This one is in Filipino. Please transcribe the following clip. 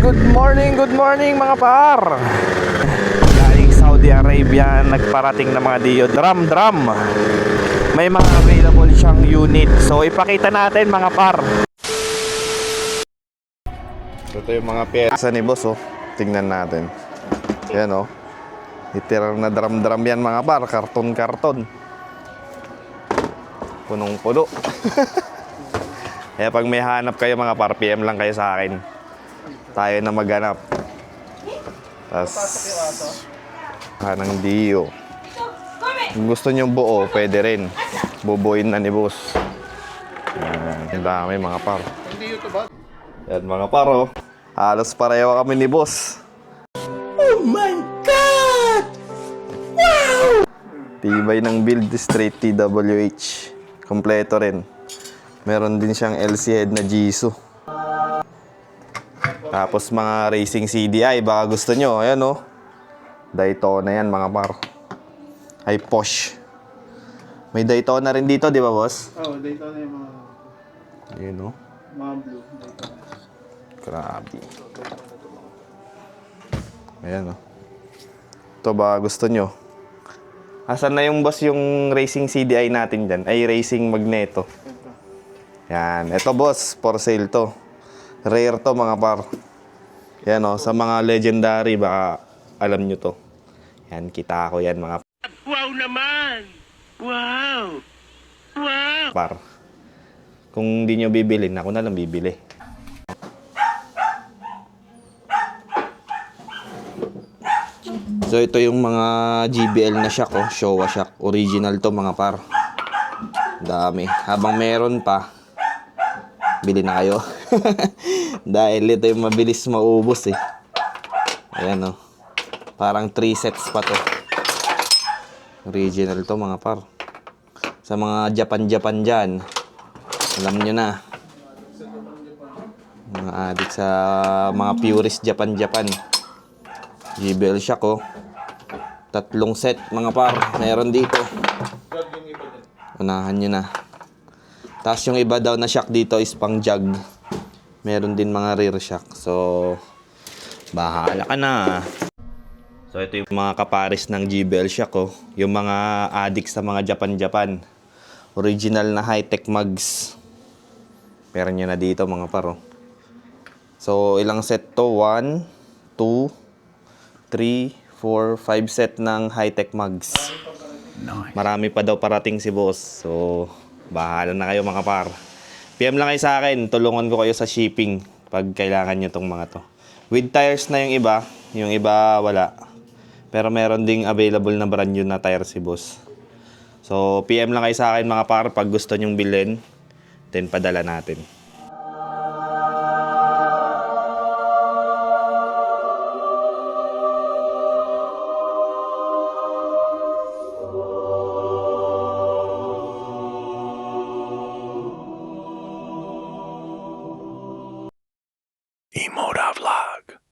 good morning mga par. Galing Saudi Arabia, nagparating na mga diyo. Drum. May mga available siyang unit. So ipakita natin mga par. Ito yung mga pyesa ni boss oh. Tingnan natin. Yan oh. Literal na drum yan mga par. Karton. Punong-puno. Kaya pag may hanap kayo mga par, PM lang kayo sa akin. Tayo na maghanap. Tas hanang diyo. Kung gusto nyo buo, pwede rin. Bubuin na ni boss. Ang dami mga par. Yan mga par oh. Halos pareho kami ni boss. Oh my God! Wow! Tibay ng build, straight TWH. Kompleto rin. Meron din siyang LC head na Jisoo. Tapos mga racing CDI, baka gusto nyo. Ayan o. Daytona yan mga par. Ay Posh. May Daytona rin dito, di ba boss? Oo, Daytona yung mga... Ayan o. Mga blue. Daytona. Grabe. Ayan o. Ito ba gusto nyo? Asan na yung boss yung racing CDI natin dyan? Ay racing Magneto. Yan. Ito boss, for sale to. Rare to mga par. Yan o. Sa mga legendary, baka alam nyo to. Yan, kita ko yan mga Wow naman! Wow! Wow! par. Kung di nyo bibilin, ako na lang bibili. So ito yung mga GBL na shock oh. Showa shock. Original to mga par. Dami. Habang meron pa, bili na kayo. Dahil ito yung mabilis maubos eh. Ayan oh. Parang 3 sets pa to. Original to mga par. Sa mga Japan dyan, alam nyo na. Mga adik sa mga purist Japan. GBL shock oh. 3 set mga par. Meron dito. Unahan nyo na. Tapos yung iba daw na shock dito is pang jug. Meron din mga rear shock. So, bahala ka na. So, ito yung mga kapares ng GBL shock oh. Yung mga addict sa mga Japan. Original na high-tech mugs. Meron nyo na dito mga par oh. So, ilang set to? 1, 2, 3, 4, 5 set ng high-tech mugs. Marami pa daw parating si boss. So, bahala na kayo mga par. PM lang kayo sa akin. Tulungan ko kayo sa shipping pag kailangan nyo tong mga to. With tires na yung iba wala. Pero meron ding available na brand new na tire si boss. So, PM lang kayo sa akin mga par pag gusto nyong bilhin. Then, padala natin. Emotive Love.